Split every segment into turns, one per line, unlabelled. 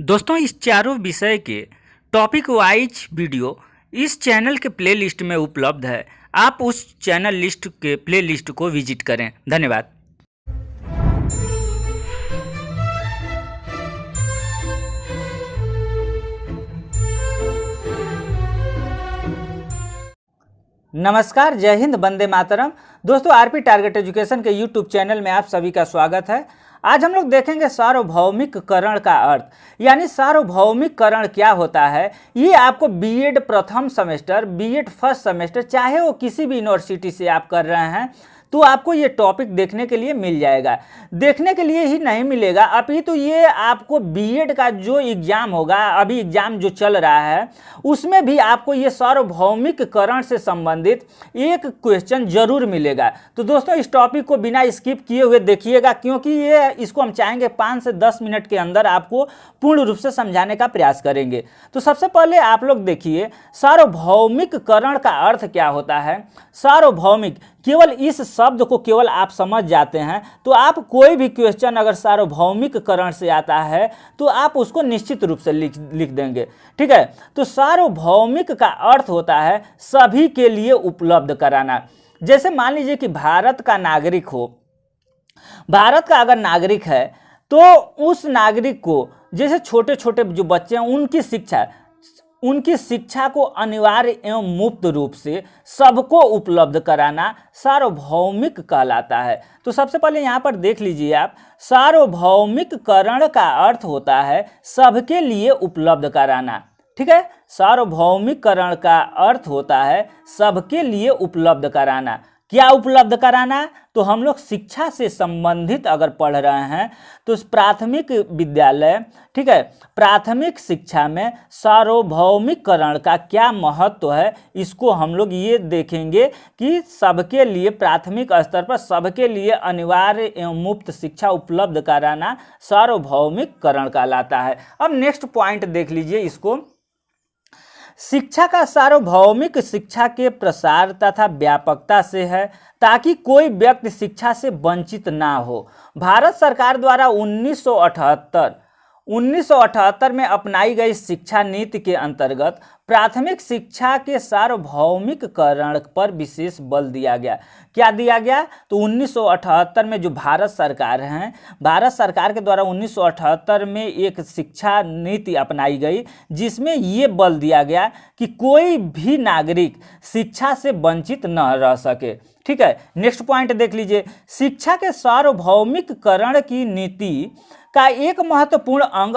दोस्तों, इस चारों विषय के टॉपिक वाइज वीडियो इस चैनल के प्लेलिस्ट में उपलब्ध है। आप उस चैनल लिस्ट के प्लेलिस्ट को विजिट करें। धन्यवाद। नमस्कार, जय हिंद, वंदे मातरम। दोस्तों, आरपी टारगेट एजुकेशन के यूट्यूब चैनल में आप सभी का स्वागत है। आज हम लोग देखेंगे सार्वभौमिककरण का अर्थ, यानी सार्वभौमिककरण क्या होता है। ये आपको बीएड प्रथम सेमेस्टर, बीएड फर्स्ट सेमेस्टर, चाहे वो किसी भी यूनिवर्सिटी से आप कर रहे हैं, तो आपको ये टॉपिक देखने के लिए मिल जाएगा। देखने के लिए ही नहीं मिलेगा, अभी तो ये आपको बीएड का जो एग्ज़ाम होगा, अभी एग्ज़ाम जो चल रहा है, उसमें भी आपको ये सार्वभौमिककरण से संबंधित एक क्वेश्चन जरूर मिलेगा। तो दोस्तों, इस टॉपिक को बिना स्किप किए हुए देखिएगा, क्योंकि ये इसको हम चाहेंगे 5 से 10 मिनट के अंदर आपको पूर्ण रूप से समझाने का प्रयास करेंगे। तो सबसे पहले आप लोग देखिए, सार्वभौमिककरण का अर्थ क्या होता है। सार्वभौमिक, केवल इस शब्द को केवल आप समझ जाते हैं तो आप कोई भी क्वेश्चन अगर सार्वभौमिककरण से आता है तो आप उसको निश्चित रूप से लिख देंगे। ठीक है, तो सार्वभौमिक का अर्थ होता है सभी के लिए उपलब्ध कराना। जैसे मान लीजिए कि भारत का नागरिक हो, भारत का अगर नागरिक है तो उस नागरिक को, जैसे छोटे छोटे जो बच्चे हैं, उनकी शिक्षा को अनिवार्य एवं मुफ्त रूप से सबको उपलब्ध कराना सार्वभौमिक कहलाता है। तो सबसे पहले यहाँ पर देख लीजिए आप, सार्वभौमिककरण का अर्थ होता है सबके लिए उपलब्ध कराना। ठीक है, सार्वभौमिककरण का अर्थ होता है सबके लिए उपलब्ध कराना। क्या उपलब्ध कराना? तो हम लोग शिक्षा से संबंधित अगर पढ़ रहे हैं तो प्राथमिक विद्यालय, ठीक है, प्राथमिक शिक्षा में सार्वभौमिककरण का क्या महत्व है, इसको हम लोग ये देखेंगे कि सबके लिए, प्राथमिक स्तर पर सबके लिए अनिवार्य एवं मुफ्त शिक्षा उपलब्ध कराना सार्वभौमिककरण कहलाता है। अब नेक्स्ट पॉइंट देख लीजिए इसको। शिक्षा का सार्वभौमिक शिक्षा के प्रसार तथा व्यापकता से है, ताकि कोई व्यक्ति शिक्षा से वंचित ना हो। भारत सरकार द्वारा 1978 में अपनाई गई शिक्षा नीति के अंतर्गत प्राथमिक शिक्षा के सार्वभौमिककरण पर विशेष बल दिया गया। क्या दिया गया? तो 1978 में जो भारत सरकार है, भारत सरकार के द्वारा 1978 में एक शिक्षा नीति अपनाई गई, जिसमें ये बल दिया गया कि कोई भी नागरिक शिक्षा से वंचित न रह सके। ठीक है, नेक्स्ट पॉइंट देख लीजिए। शिक्षा के सार्वभौमिककरण की नीति का एक महत्वपूर्ण अंग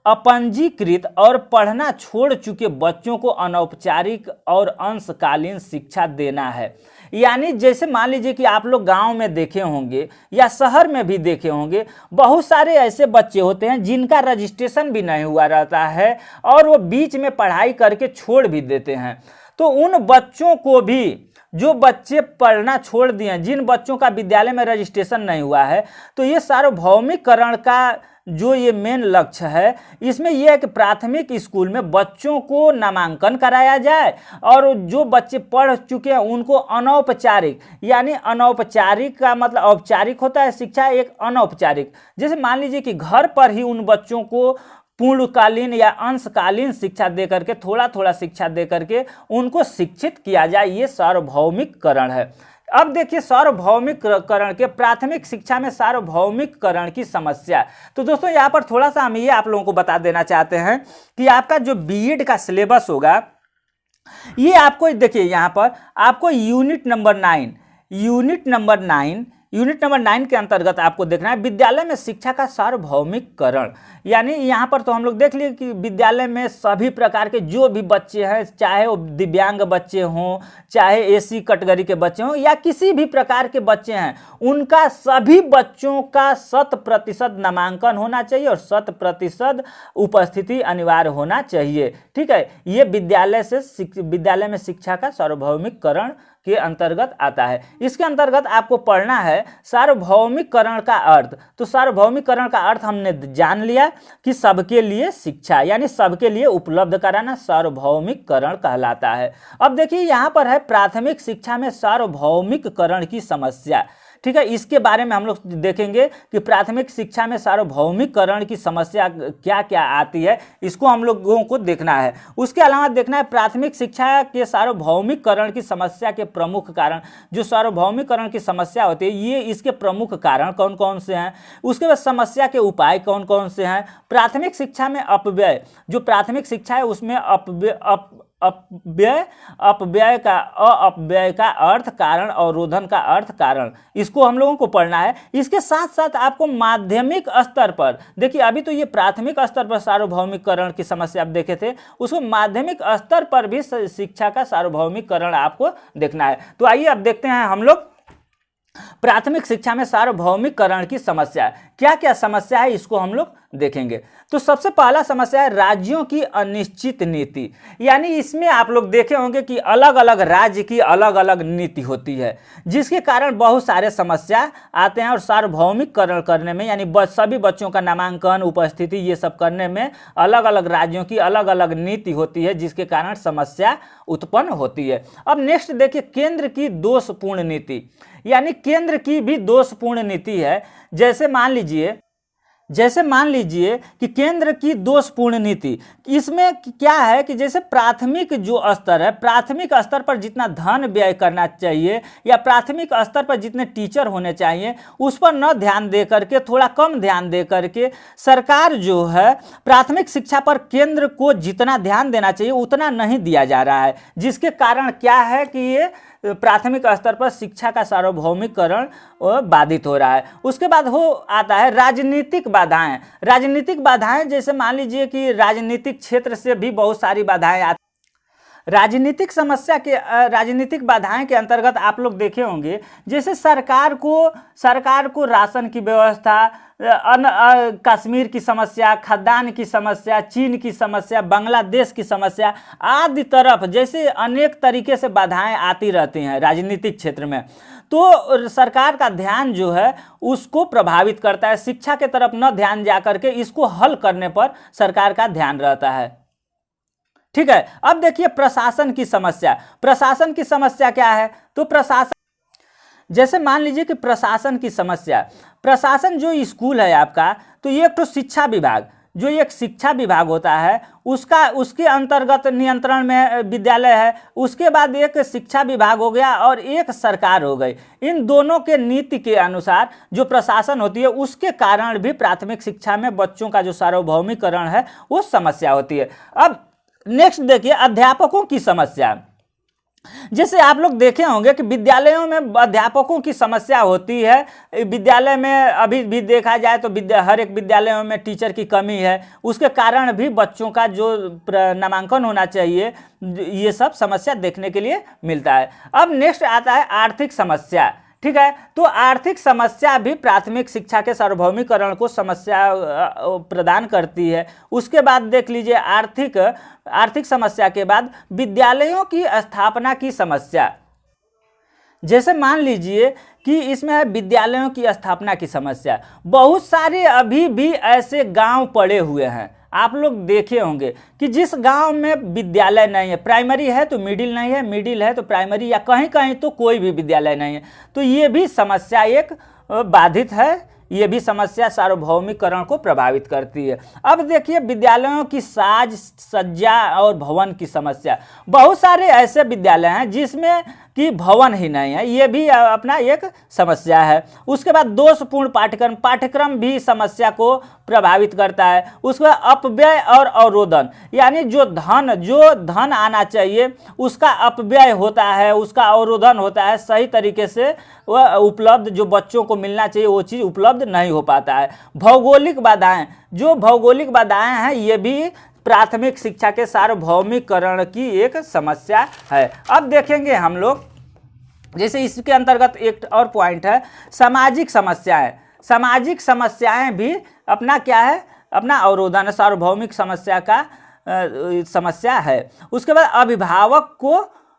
अपंजीकृत और पढ़ना छोड़ चुके बच्चों को अनौपचारिक और अंशकालीन शिक्षा देना है। यानी जैसे मान लीजिए कि आप लोग गांव में देखे होंगे या शहर में भी देखे होंगे, बहुत सारे ऐसे बच्चे होते हैं जिनका रजिस्ट्रेशन भी नहीं हुआ रहता है और वो बीच में पढ़ाई करके छोड़ भी देते हैं। तो उन बच्चों को भी, जो बच्चे पढ़ना छोड़ दिए हैं, जिन बच्चों का विद्यालय में रजिस्ट्रेशन नहीं हुआ है, तो ये सार्वभौमिककरण का जो ये मेन लक्ष्य है, इसमें यह है कि प्राथमिक स्कूल में बच्चों को नामांकन कराया जाए और जो बच्चे पढ़ चुके हैं उनको अनौपचारिक, यानी अनौपचारिक का मतलब औपचारिक होता है शिक्षा, एक अनौपचारिक, जैसे मान लीजिए कि घर पर ही उन बच्चों को पूर्णकालीन या अंशकालीन शिक्षा दे करके, थोड़ा थोड़ा शिक्षा दे करके उनको शिक्षित किया जाए, ये सार्वभौमिककरण है। अब देखिए सार्वभौमिककरण के, प्राथमिक शिक्षा में सार्वभौमिककरण की समस्या। तो दोस्तों, यहाँ पर थोड़ा सा हम ये आप लोगों को बता देना चाहते हैं कि आपका जो बीएड का सिलेबस होगा, ये आपको देखिए, यहाँ पर आपको यूनिट नंबर 9 के अंतर्गत आपको देखना है विद्यालय में शिक्षा का सार्वभौमिककरण। यानी यहाँ पर तो हम लोग देख लिए कि विद्यालय में सभी प्रकार के जो भी बच्चे हैं, चाहे वो दिव्यांग बच्चे हों, चाहे एसी कैटेगरी के बच्चे हों या किसी भी प्रकार के बच्चे हैं, उनका सभी बच्चों का 100% नामांकन होना चाहिए और 100% उपस्थिति अनिवार्य होना चाहिए। ठीक है, ये विद्यालय में शिक्षा का सार्वभौमिककरण के अंतर्गत आता है। इसके अंतर्गत आपको पढ़ना है सार्वभौमिककरण का अर्थ। तो सार्वभौमिककरण का अर्थ हमने जान लिया कि सबके लिए शिक्षा, यानी सबके लिए उपलब्ध कराना सार्वभौमिककरण कहलाता है। अब देखिए यहाँ पर है प्राथमिक शिक्षा में सार्वभौमिककरण की समस्या। ठीक है, इसके बारे में हम लोग देखेंगे कि प्राथमिक शिक्षा में सार्वभौमिकरण की समस्या क्या क्या आती है, इसको हम लोगों को देखना है। उसके अलावा देखना है प्राथमिक शिक्षा के सार्वभौमिकरण की समस्या के प्रमुख कारण। जो सार्वभौमिकरण की समस्या होती है ये इसके प्रमुख कारण कौन कौन से हैं, उसके बाद समस्या के उपाय कौन कौन से हैं। प्राथमिक शिक्षा में अपव्यय, जो प्राथमिक शिक्षा है उसमें अपव्यय का अर्थ कारण, अवरोधन का अर्थ कारण, इसको हम लोगों को पढ़ना है। इसके साथ साथ आपको माध्यमिक स्तर पर, देखिए अभी तो ये प्राथमिक स्तर पर सार्वभौमिकरण की समस्या आप देखे थे, उसको माध्यमिक स्तर पर भी शिक्षा का सार्वभौमिकरण आपको देखना है। तो आइए अब देखते हैं हम लोग प्राथमिक शिक्षा में सार्वभौमिकरण की समस्या, क्या क्या समस्या है इसको हम लोग देखेंगे। तो सबसे पहला समस्या है राज्यों की अनिश्चित नीति। यानी इसमें आप लोग देखे होंगे कि अलग अलग राज्य की अलग अलग नीति होती है, जिसके कारण बहुत सारे समस्या आते हैं और सार्वभौमिकरण करने में, यानी सभी बच्चों का नामांकन, उपस्थिति, ये सब करने में अलग अलग राज्यों की अलग अलग नीति होती है, जिसके कारण समस्या उत्पन्न होती है। अब नेक्स्ट देखिए, केंद्र की दोषपूर्ण नीति, यानी केंद्र की भी दोषपूर्ण नीति है। जैसे मान लीजिए कि केंद्र की दोषपूर्ण नीति, इसमें क्या है कि जैसे प्राथमिक जो स्तर है, प्राथमिक स्तर पर जितना धन व्यय करना चाहिए या प्राथमिक स्तर पर जितने टीचर होने चाहिए उस पर न ध्यान दे करके, थोड़ा कम ध्यान दे करके सरकार जो है प्राथमिक शिक्षा पर केंद्र को जितना ध्यान देना चाहिए उतना नहीं दिया जा रहा है, जिसके कारण क्या है कि ये प्राथमिक स्तर पर शिक्षा का सार्वभौमिकरण बाधित हो रहा है। उसके बाद हो आता है राजनीतिक बाधाएं। राजनीतिक बाधाएं जैसे मान लीजिए कि राजनीतिक क्षेत्र से भी बहुत सारी बाधाएं आती। राजनीतिक बाधाएं के अंतर्गत आप लोग देखे होंगे, जैसे सरकार को राशन की व्यवस्था, कश्मीर की समस्या, खद्दान की समस्या, चीन की समस्या, बांग्लादेश की समस्या आदि तरफ जैसे अनेक तरीके से बाधाएं आती रहती हैं राजनीतिक क्षेत्र में। तो सरकार का ध्यान जो है उसको प्रभावित करता है, शिक्षा के तरफ न ध्यान जा करके इसको हल करने पर सरकार का ध्यान रहता है। ठीक है, अब देखिए प्रशासन की समस्या। प्रशासन की समस्या क्या है, तो प्रशासन, जैसे मान लीजिए कि प्रशासन की समस्या, प्रशासन जो स्कूल है आपका, तो ये एक तो शिक्षा विभाग, जो एक शिक्षा विभाग होता है उसके अंतर्गत नियंत्रण में विद्यालय है, उसके बाद एक शिक्षा विभाग हो गया और एक सरकार हो गई। इन दोनों के नीति के अनुसार जो प्रशासन होती है उसके कारण भी प्राथमिक शिक्षा में बच्चों का जो सार्वभौमिकरण है वो समस्या होती है। अब नेक्स्ट देखिए अध्यापकों की समस्या। जैसे आप लोग देखे होंगे कि विद्यालयों में अध्यापकों की समस्या होती है। विद्यालय में अभी भी देखा जाए तो हर एक विद्यालयों में टीचर की कमी है, उसके कारण भी बच्चों का जो नामांकन होना चाहिए ये सब समस्या देखने के लिए मिलता है। अब नेक्स्ट आता है आर्थिक समस्या। ठीक है, तो आर्थिक समस्या भी प्राथमिक शिक्षा के सार्वभौमिकरण को समस्या प्रदान करती है। उसके बाद देख लीजिए आर्थिक समस्या के बाद विद्यालयों की स्थापना की समस्या। जैसे मान लीजिए कि इसमें है विद्यालयों की स्थापना की समस्या। बहुत सारे अभी भी ऐसे गांव पड़े हुए हैं, आप लोग देखे होंगे कि जिस गांव में विद्यालय नहीं है, प्राइमरी है तो मिडिल नहीं है, मिडिल है तो प्राइमरी, या कहीं कहीं तो कोई भी विद्यालय नहीं है। तो ये भी समस्या एक बाधित है, ये भी समस्या सार्वभौमिकरण को प्रभावित करती है। अब देखिए विद्यालयों की साज सज्जा और भवन की समस्या। बहुत सारे ऐसे विद्यालय हैं जिसमें कि भवन ही नहीं है, ये भी अपना एक समस्या है। उसके बाद दोषपूर्ण पाठ्यक्रम भी समस्या को प्रभावित करता है। उसके बाद अपव्यय और अवरोधन, यानी जो धन आना चाहिए उसका अपव्यय होता है, उसका अवरोधन होता है, सही तरीके से वह उपलब्ध जो बच्चों को मिलना चाहिए वो चीज़ उपलब्ध नहीं हो पाता है। भौगोलिक बाधाएं हैं ये भी प्राथमिक शिक्षा के सार्वभौमिकरण की एक समस्या है। अब देखेंगे हम लोग, जैसे इसके अंतर्गत एक और पॉइंट है सामाजिक समस्याएं। सामाजिक समस्याएं भी अपना क्या है, अपना अवरोधन, सार्वभौमिक समस्या का समस्या है। उसके बाद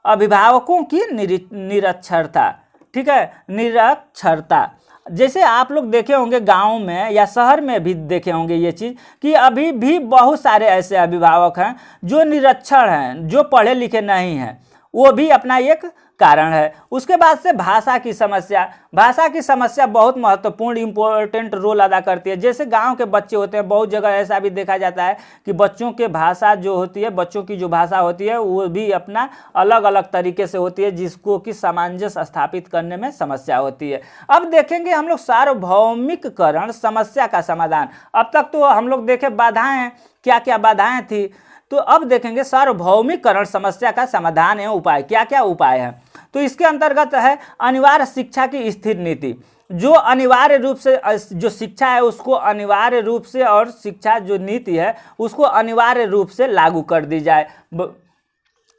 अभिभावकों की निरक्षरता। ठीक है, निरक्षरता, जैसे आप लोग देखे होंगे गांव में या शहर में भी देखे होंगे ये चीज़ कि अभी भी बहुत सारे ऐसे अभिभावक हैं जो निरक्षर हैं, जो पढ़े लिखे नहीं हैं, वो भी अपना एक कारण है। उसके बाद से भाषा की समस्या, भाषा की समस्या बहुत महत्वपूर्ण इंपॉर्टेंट रोल अदा करती है। जैसे गांव के बच्चे होते हैं, बहुत जगह ऐसा भी देखा जाता है कि बच्चों के भाषा जो होती है, बच्चों की जो भाषा होती है वो भी अपना अलग अलग तरीके से होती है, जिसको कि सामंजस्य स्थापित करने में समस्या होती है। अब देखेंगे हम लोग सार्वभौमिककरण समस्या का समाधान। अब तक तो हम लोग देखे बाधाएं, क्या क्या बाधाएं थी, तो अब देखेंगे सार्वभौमिककरण समस्या का समाधान एवं उपाय, क्या क्या उपाय है। तो इसके अंतर्गत है अनिवार्य शिक्षा की स्थिर नीति, जो अनिवार्य रूप से जो शिक्षा है उसको अनिवार्य रूप से, और शिक्षा जो नीति है उसको अनिवार्य रूप से लागू कर दी जाए,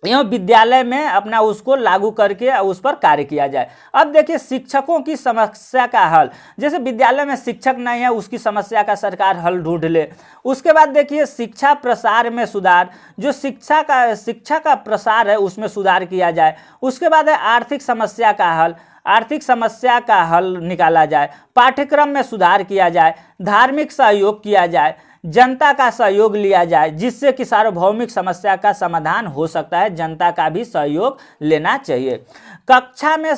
एवं विद्यालय में अपना उसको लागू करके उस पर कार्य किया जाए। अब देखिए शिक्षकों की समस्या का हल, जैसे विद्यालय में शिक्षक नहीं है उसकी समस्या का सरकार हल ढूंढ ले। उसके बाद देखिए शिक्षा प्रसार में सुधार, जो शिक्षा का प्रसार है उसमें सुधार किया जाए। उसके बाद है आर्थिक समस्या का हल, आर्थिक समस्या का हल निकाला जाए, पाठ्यक्रम में सुधार किया जाए, धार्मिक सहयोग किया जाए, जनता का सहयोग लिया जाए, जिससे कि सार्वभौमिक समस्या का समाधान हो सकता है। जनता का भी सहयोग लेना चाहिए। कक्षा में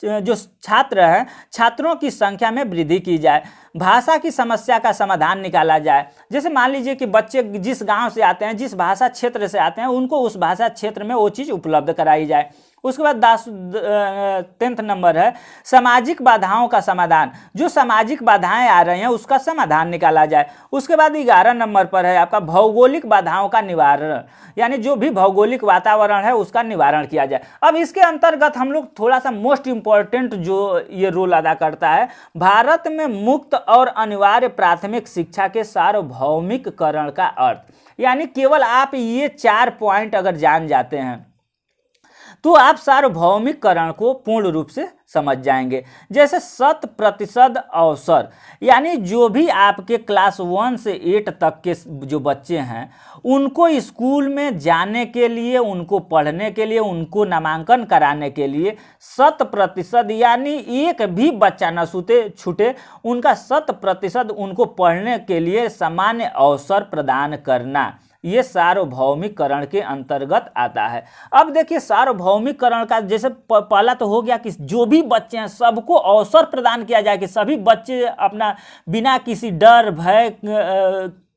जो छात्र हैं, छात्रों की संख्या में वृद्धि की जाए। भाषा की समस्या का समाधान निकाला जाए। जैसे मान लीजिए कि बच्चे जिस गांव से आते हैं, जिस भाषा क्षेत्र से आते हैं, उनको उस भाषा क्षेत्र में वो चीज़ उपलब्ध कराई जाए। उसके बाद 10th नंबर है सामाजिक बाधाओं का समाधान, जो सामाजिक बाधाएं आ रही हैं उसका समाधान निकाला जाए। उसके बाद 11 नंबर पर है आपका भौगोलिक बाधाओं का निवारण, यानी जो भी भौगोलिक वातावरण है उसका निवारण किया जाए। अब इसके अंतर्गत हम लोग थोड़ा सा मोस्ट इंपॉर्टेंट जो ये रोल अदा करता है, भारत में मुक्त और अनिवार्य प्राथमिक शिक्षा के सार्वभौमिककरण का अर्थ, यानी केवल आप ये 4 पॉइंट अगर जान जाते हैं तो आप सार्वभौमिककरण को पूर्ण रूप से समझ जाएंगे। जैसे 100% अवसर, यानी जो भी आपके क्लास 1 से 8 तक के जो बच्चे हैं उनको स्कूल में जाने के लिए, उनको पढ़ने के लिए, उनको नामांकन कराने के लिए 100%, यानी एक भी बच्चा न छूटे, उनका 100% उनको पढ़ने के लिए सामान्य अवसर प्रदान करना, ये सार्वभौमिककरण के अंतर्गत आता है। अब देखिए सार्वभौमिककरण का जैसे पहला तो हो गया कि जो भी बच्चे हैं सबको अवसर प्रदान किया जाए, कि सभी बच्चे अपना बिना किसी डर भय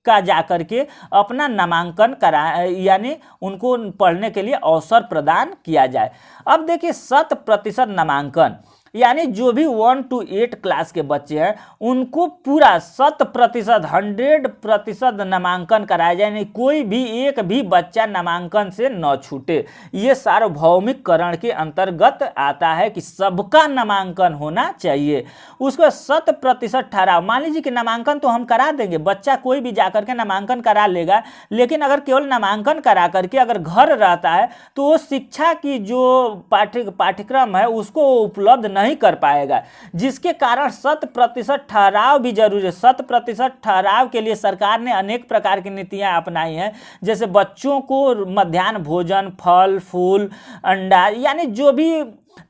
का जाकर के अपना नामांकन कराए, यानी उनको पढ़ने के लिए अवसर प्रदान किया जाए। अब देखिए 100% नामांकन, यानी जो भी 1 to 8 क्लास के बच्चे हैं उनको पूरा 100% नामांकन कराया जाए, नहीं कोई भी एक भी बच्चा नामांकन से न छूटे। ये सार्वभौमिककरण के अंतर्गत आता है कि सबका नामांकन होना चाहिए। उसको 100% ठहराव, मान लीजिए कि नामांकन तो हम करा देंगे, बच्चा कोई भी जाकर के नामांकन करा लेगा, लेकिन अगर केवल नामांकन करा करके अगर घर रहता है तो वो शिक्षा की जो पाठ्यक्रम है उसको उपलब्ध नहीं कर पाएगा, जिसके कारण 100% ठहराव भी जरूरी है। 100% ठहराव के लिए सरकार ने अनेक प्रकार की नीतियां अपनाई हैं, जैसे बच्चों को मध्याह्न भोजन, फल फूल, अंडा, यानी जो भी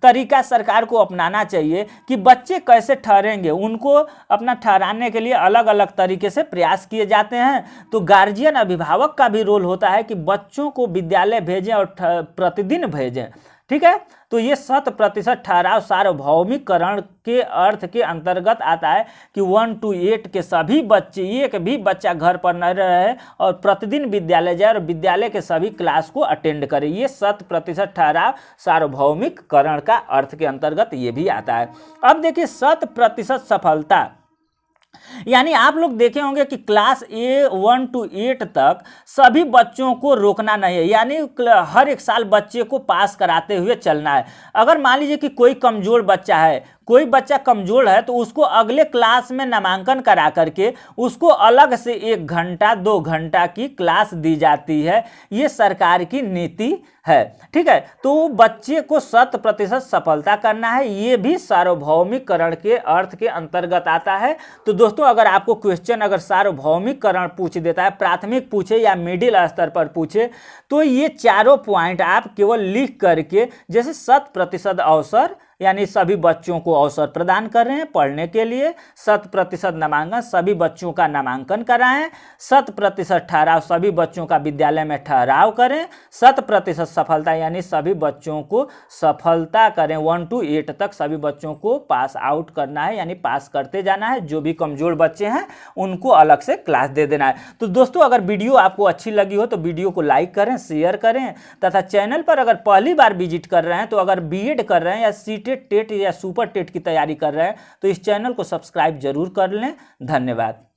तरीका सरकार को अपनाना चाहिए कि बच्चे कैसे ठहरेंगे, उनको अपना ठहराने के लिए अलग अलग तरीके से प्रयास किए जाते हैं। तो गार्जियन, अभिभावक का भी रोल होता है कि बच्चों को विद्यालय भेजें और प्रतिदिन भेजें। ठीक है, तो ये 100% ठहराव सार्वभौमिककरण के अर्थ के अंतर्गत आता है कि 1 to 8 के सभी बच्चे, एक भी बच्चा घर पर न रहे और प्रतिदिन विद्यालय जाए और विद्यालय के सभी क्लास को अटेंड करे। ये 100% ठहराव सार्वभौमिककरण का अर्थ के अंतर्गत ये भी आता है। अब देखिए 100% सफलता, यानी आप लोग देखे होंगे कि क्लास 1 to 8 तक सभी बच्चों को रोकना नहीं है, यानी हर एक साल बच्चे को पास कराते हुए चलना है। अगर मान लीजिए कि कोई कमजोर बच्चा है, कोई बच्चा कमजोर है, तो उसको अगले क्लास में नामांकन करा करके उसको अलग से 1 घंटा 2 घंटा की क्लास दी जाती है। ये सरकार की नीति है। ठीक है, तो बच्चे को 100% सफलता करना है, ये भी सार्वभौमिककरण के अर्थ के अंतर्गत आता है। तो दोस्तों अगर आपको क्वेश्चन अगर सार्वभौमिककरण पूछ देता है, प्राथमिक पूछे या मिडिल स्तर पर पूछे, तो ये चारों पॉइंट आप केवल लिख करके, जैसे 100% अवसर, यानी सभी बच्चों को अवसर प्रदान कर रहे हैं पढ़ने के लिए। 100% नामांकन, सभी बच्चों का नामांकन कराएं। 100% ठहराव, सभी बच्चों का विद्यालय में ठहराव करें। 100% सफलता, यानी सभी बच्चों को सफलता करें। 1 to 8 तक सभी बच्चों को पास आउट करना है, यानी पास करते जाना है। जो भी कमजोर बच्चे हैं उनको अलग से क्लास दे देना है। तो दोस्तों, अगर वीडियो आपको अच्छी लगी हो तो वीडियो को लाइक करें, शेयर करें, तथा चैनल पर अगर पहली बार विजिट कर रहे हैं, तो अगर बीएड कर रहे हैं या सीटेट, टेट या सुपर टेट की तैयारी कर रहे हैं, तो इस चैनल को सब्सक्राइब जरूर कर लें। धन्यवाद।